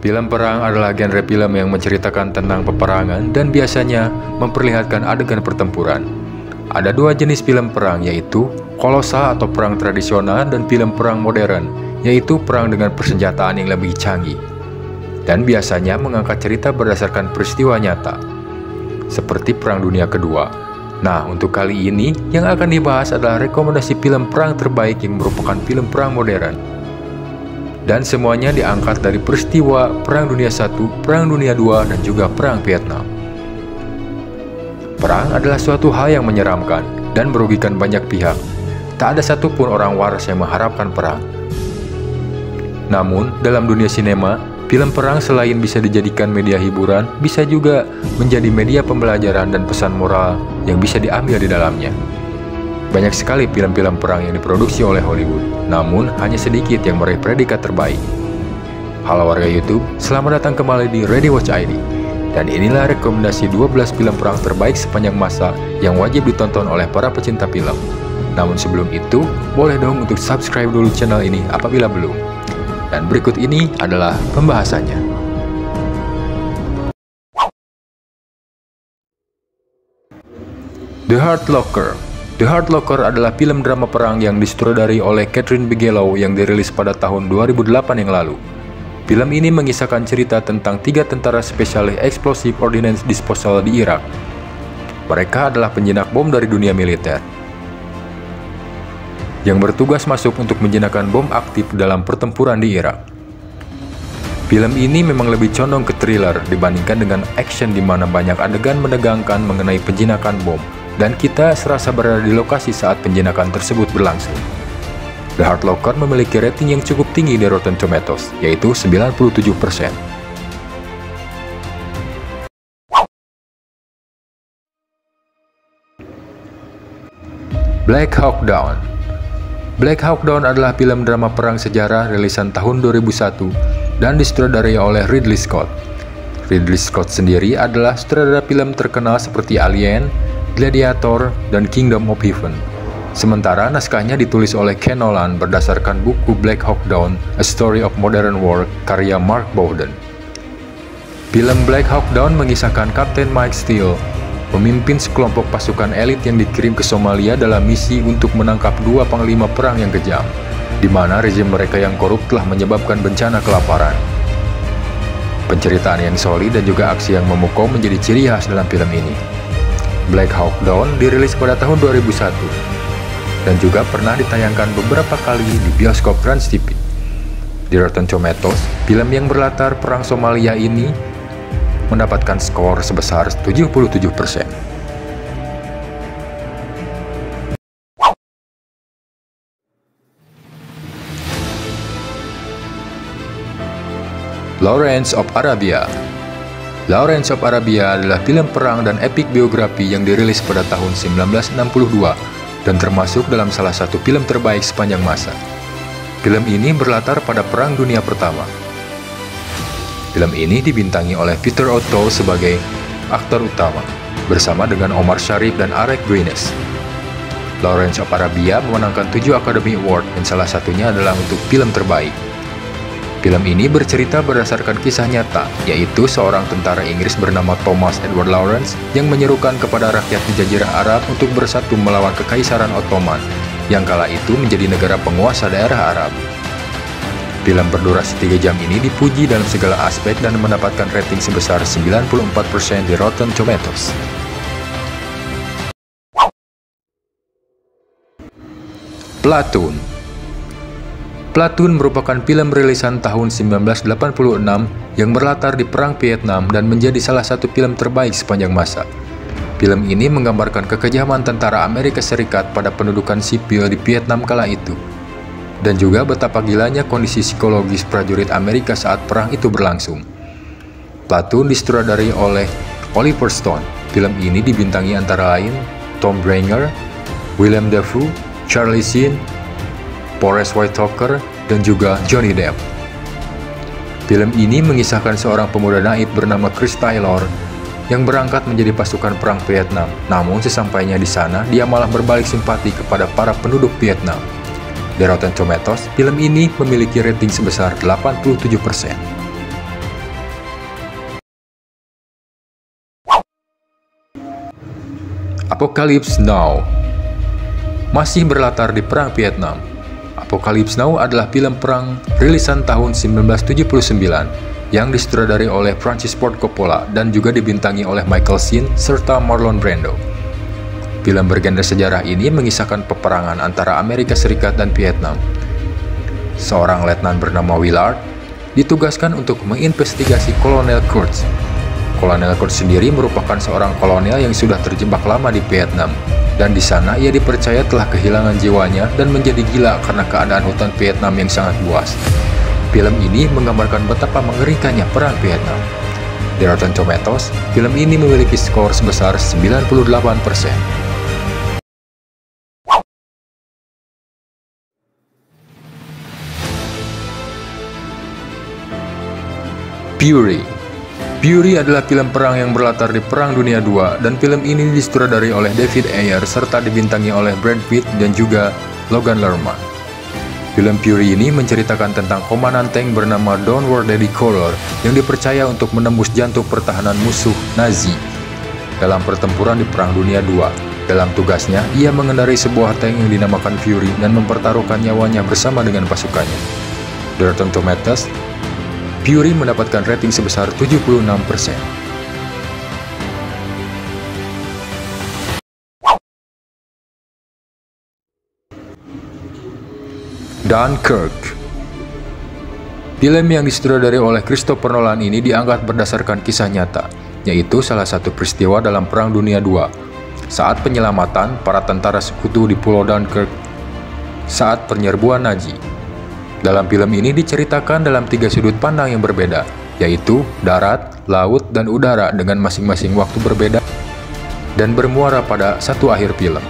Film perang adalah genre film yang menceritakan tentang peperangan dan biasanya memperlihatkan adegan pertempuran. Ada dua jenis film perang, yaitu kolosa atau perang tradisional dan film perang modern, yaitu perang dengan persenjataan yang lebih canggih. Dan biasanya mengangkat cerita berdasarkan peristiwa nyata, seperti Perang Dunia Kedua. Nah, untuk kali ini yang akan dibahas adalah rekomendasi film perang terbaik yang merupakan film perang modern. Dan semuanya diangkat dari peristiwa Perang Dunia I, Perang Dunia II, dan juga Perang Vietnam. Perang adalah suatu hal yang menyeramkan dan merugikan banyak pihak. Tak ada satupun orang waras yang mengharapkan perang. Namun, dalam dunia sinema, film perang selain bisa dijadikan media hiburan, bisa juga menjadi media pembelajaran dan pesan moral yang bisa diambil di dalamnya. Banyak sekali film-film perang yang diproduksi oleh Hollywood, namun hanya sedikit yang meraih predikat terbaik. Halo warga YouTube, selamat datang kembali di Ready Watch ID. Dan inilah rekomendasi 12 film perang terbaik sepanjang masa yang wajib ditonton oleh para pecinta film. Namun sebelum itu, boleh dong untuk subscribe dulu channel ini apabila belum. Dan berikut ini adalah pembahasannya. The Hurt Locker. The Hurt Locker adalah film drama perang yang disutradari oleh Kathryn Bigelow yang dirilis pada tahun 2008 yang lalu. Film ini mengisahkan cerita tentang 3 tentara spesialis Explosive Ordnance Disposal di Irak. Mereka adalah penjinak bom dari dunia militer, yang bertugas masuk untuk menjinakkan bom aktif dalam pertempuran di Irak. Film ini memang lebih condong ke thriller dibandingkan dengan action di mana banyak adegan menegangkan mengenai penjinakan bom, dan kita serasa berada di lokasi saat penjinakan tersebut berlangsung. The Hurt Locker memiliki rating yang cukup tinggi di Rotten Tomatoes, yaitu 97%. Black Hawk Down. Black Hawk Down adalah film drama perang sejarah rilisan tahun 2001 dan disutradarai oleh Ridley Scott. Ridley Scott sendiri adalah sutradara film terkenal seperti Alien, Gladiator, dan Kingdom of Heaven. Sementara naskahnya ditulis oleh Ken Nolan berdasarkan buku Black Hawk Down, A Story of Modern War karya Mark Bowden. Film Black Hawk Down mengisahkan Kapten Mike Steele, pemimpin sekelompok pasukan elit yang dikirim ke Somalia dalam misi untuk menangkap 2 panglima perang yang kejam, di mana rezim mereka yang korup telah menyebabkan bencana kelaparan. Penceritaan yang solid dan juga aksi yang memukau menjadi ciri khas dalam film ini. Black Hawk Down dirilis pada tahun 2001 dan juga pernah ditayangkan beberapa kali di bioskop Trans TV. Di Rotten Tomatoes, film yang berlatar perang Somalia ini mendapatkan skor sebesar 77%. Lawrence of Arabia. Lawrence of Arabia adalah film perang dan epik biografi yang dirilis pada tahun 1962 dan termasuk dalam salah satu film terbaik sepanjang masa. Film ini berlatar pada Perang Dunia Pertama. Film ini dibintangi oleh Peter O'Toole sebagai aktor utama, bersama dengan Omar Sharif dan Alec Guinness. Lawrence of Arabia memenangkan 7 Academy Award dan salah satunya adalah untuk film terbaik. Film ini bercerita berdasarkan kisah nyata, yaitu seorang tentara Inggris bernama Thomas Edward Lawrence yang menyerukan kepada rakyat di Jazirah Arab untuk bersatu melawan Kekaisaran Ottoman, yang kala itu menjadi negara penguasa daerah Arab. Film berdurasi 3 jam ini dipuji dalam segala aspek dan mendapatkan rating sebesar 94% di Rotten Tomatoes. Platoon. Platoon merupakan film rilisan tahun 1986 yang berlatar di Perang Vietnam dan menjadi salah satu film terbaik sepanjang masa. Film ini menggambarkan kekejaman tentara Amerika Serikat pada pendudukan sipil di Vietnam kala itu, dan juga betapa gilanya kondisi psikologis prajurit Amerika saat perang itu berlangsung. Platoon disutradari oleh Oliver Stone. Film ini dibintangi antara lain Tom Berenger, Willem Dafoe, Charlie Sheen, Forest Whitaker, dan juga Johnny Depp. Film ini mengisahkan seorang pemuda naif bernama Chris Taylor yang berangkat menjadi pasukan perang Vietnam. Namun sesampainya di sana, dia malah berbalik simpati kepada para penduduk Vietnam. Di Rotten Tomatoes, film ini memiliki rating sebesar 87%. Apocalypse Now masih berlatar di Perang Vietnam. Apocalypse Now adalah film perang rilisan tahun 1979 yang disutradari oleh Francis Ford Coppola dan juga dibintangi oleh Michael Sheen serta Marlon Brando. Film bergenre sejarah ini mengisahkan peperangan antara Amerika Serikat dan Vietnam. Seorang letnan bernama Willard ditugaskan untuk menginvestigasi Kolonel Kurtz. Kolonel Kurtz sendiri merupakan seorang kolonel yang sudah terjebak lama di Vietnam, dan di sana ia dipercaya telah kehilangan jiwanya dan menjadi gila karena keadaan hutan Vietnam yang sangat luas. Film ini menggambarkan betapa mengerikannya Perang Vietnam. Di Rotten Tomatoes, film ini memiliki skor sebesar 98%. Fury adalah film perang yang berlatar di Perang Dunia II, dan film ini disutradari oleh David Ayer serta dibintangi oleh Brad Pitt dan juga Logan Lerman. Film Fury ini menceritakan tentang komandan tank bernama Downward Daddy Color yang dipercaya untuk menembus jantung pertahanan musuh Nazi dalam pertempuran di Perang Dunia II. Dalam tugasnya, ia mengendarai sebuah tank yang dinamakan Fury dan mempertaruhkan nyawanya bersama dengan pasukannya. Di Rotten Tomatoes, Fury mendapatkan rating sebesar 76%. Dunkirk. Film yang disutradari oleh Christopher Nolan ini diangkat berdasarkan kisah nyata, yaitu salah satu peristiwa dalam Perang Dunia II, saat penyelamatan para tentara sekutu di Pulau Dunkirk saat penyerbuan Nazi. Dalam film ini diceritakan dalam 3 sudut pandang yang berbeda, yaitu darat, laut, dan udara dengan masing-masing waktu berbeda dan bermuara pada satu akhir film.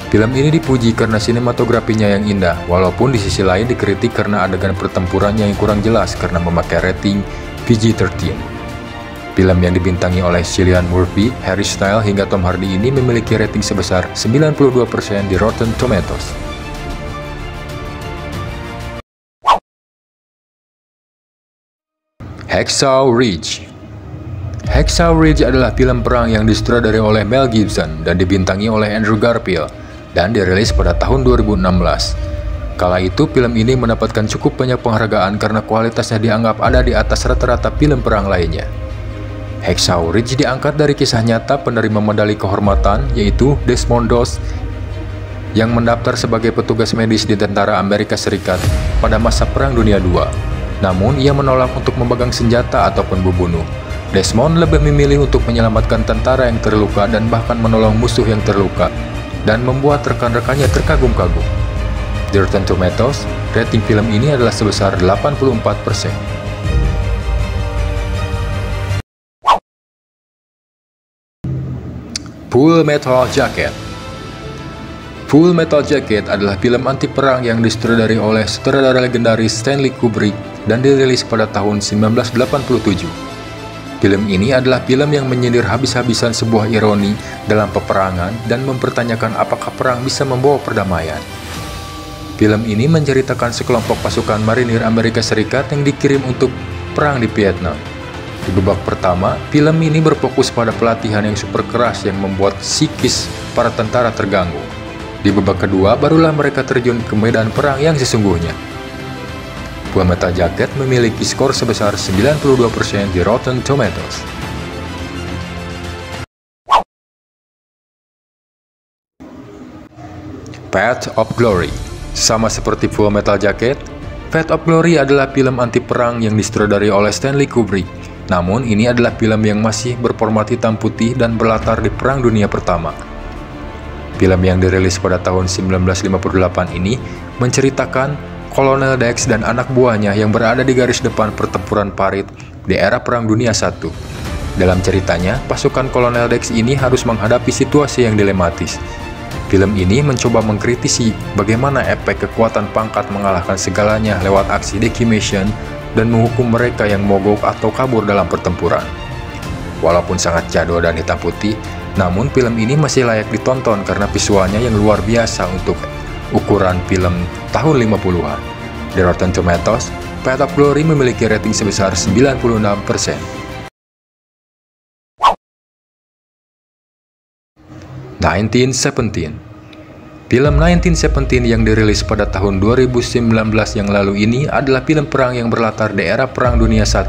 Film ini dipuji karena sinematografinya yang indah, walaupun di sisi lain dikritik karena adegan pertempurannya yang kurang jelas karena memakai rating PG-13. Film yang dibintangi oleh Cillian Murphy, Harry Styles, hingga Tom Hardy ini memiliki rating sebesar 92% di Rotten Tomatoes. Hacksaw Ridge. Hacksaw Ridge adalah film perang yang disutradari oleh Mel Gibson dan dibintangi oleh Andrew Garfield dan dirilis pada tahun 2016. Kala itu film ini mendapatkan cukup banyak penghargaan karena kualitasnya dianggap ada di atas rata-rata film perang lainnya. Hacksaw Ridge diangkat dari kisah nyata penerima medali kehormatan, yaitu Desmond Doss yang mendaftar sebagai petugas medis di tentara Amerika Serikat pada masa Perang Dunia II. Namun, ia menolak untuk memegang senjata ataupun membunuh. Desmond lebih memilih untuk menyelamatkan tentara yang terluka dan bahkan menolong musuh yang terluka, dan membuat rekan-rekannya terkagum-kagum. Di Rotten Tomatoes, rating film ini adalah sebesar 84%. Full Metal Jacket. Full Metal Jacket adalah film anti-perang yang disutradari oleh sutradara legendaris Stanley Kubrick dan dirilis pada tahun 1987. Film ini adalah film yang menyindir habis-habisan sebuah ironi dalam peperangan dan mempertanyakan apakah perang bisa membawa perdamaian. Film ini menceritakan sekelompok pasukan marinir Amerika Serikat yang dikirim untuk perang di Vietnam. Di babak pertama, film ini berfokus pada pelatihan yang super keras yang membuat psikis para tentara terganggu. Di babak kedua, barulah mereka terjun ke medan perang yang sesungguhnya. Full Metal Jacket memiliki skor sebesar 92% di Rotten Tomatoes. Path of Glory. Sama seperti Full Metal Jacket, Path of Glory adalah film anti-perang yang disutradari oleh Stanley Kubrick. Namun, ini adalah film yang masih berformat hitam putih dan berlatar di Perang Dunia Pertama. Film yang dirilis pada tahun 1958 ini menceritakan Kolonel Dex dan anak buahnya yang berada di garis depan pertempuran parit di era Perang Dunia I. Dalam ceritanya, pasukan Kolonel Dex ini harus menghadapi situasi yang dilematis. Film ini mencoba mengkritisi bagaimana efek kekuatan pangkat mengalahkan segalanya lewat aksi decimation dan menghukum mereka yang mogok atau kabur dalam pertempuran. Walaupun sangat jadul dan hitam putih, namun film ini masih layak ditonton karena visualnya yang luar biasa untuk ukuran film tahun 50-an. Di Rotten Tomatoes, Path of Glory memiliki rating sebesar 96%. 1917. Film 1917 yang dirilis pada tahun 2019 yang lalu ini adalah film perang yang berlatar di era Perang Dunia I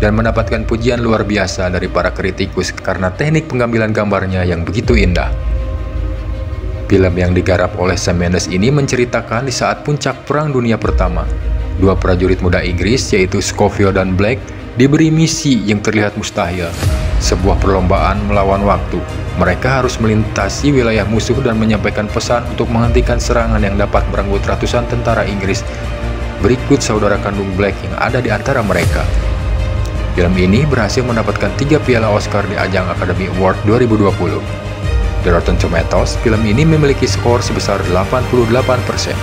dan mendapatkan pujian luar biasa dari para kritikus karena teknik pengambilan gambarnya yang begitu indah. Film yang digarap oleh Sam Mendes ini menceritakan di saat puncak Perang Dunia Pertama, dua prajurit muda Inggris yaitu Scofield dan Black diberi misi yang terlihat mustahil, sebuah perlombaan melawan waktu. Mereka harus melintasi wilayah musuh dan menyampaikan pesan untuk menghentikan serangan yang dapat merenggut ratusan tentara Inggris. Berikut saudara kandung Black yang ada di antara mereka. Film ini berhasil mendapatkan 3 piala Oscar di ajang Academy Award 2020. Di Rotten Tomatoes, film ini memiliki skor sebesar 88%.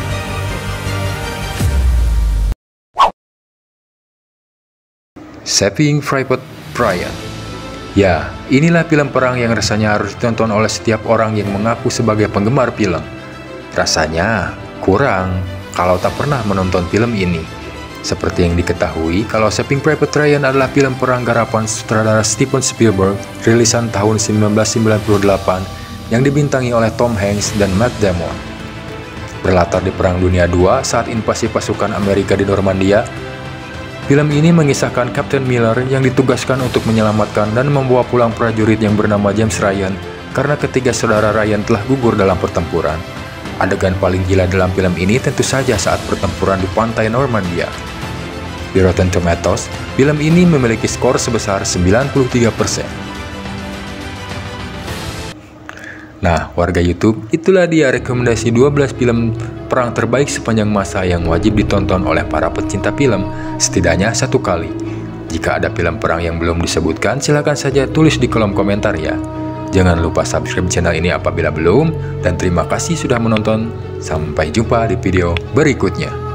Saving Private Ryan. Ya, inilah film perang yang rasanya harus ditonton oleh setiap orang yang mengaku sebagai penggemar film. Rasanya kurang kalau tak pernah menonton film ini. Seperti yang diketahui, kalau Saving Private Ryan adalah film perang garapan sutradara Steven Spielberg, rilisan tahun 1998, yang dibintangi oleh Tom Hanks dan Matt Damon. Berlatar di Perang Dunia II saat invasi pasukan Amerika di Normandia, film ini mengisahkan Kapten Miller yang ditugaskan untuk menyelamatkan dan membawa pulang prajurit yang bernama James Ryan karena ketiga saudara Ryan telah gugur dalam pertempuran. Adegan paling gila dalam film ini tentu saja saat pertempuran di pantai Normandia. Di Rotten Tomatoes, film ini memiliki skor sebesar 93%. Nah, warga YouTube, itulah dia rekomendasi 12 film perang terbaik sepanjang masa yang wajib ditonton oleh para pecinta film setidaknya satu kali. Jika ada film perang yang belum disebutkan, silahkan saja tulis di kolom komentar ya. Jangan lupa subscribe channel ini apabila belum, dan terima kasih sudah menonton. Sampai jumpa di video berikutnya.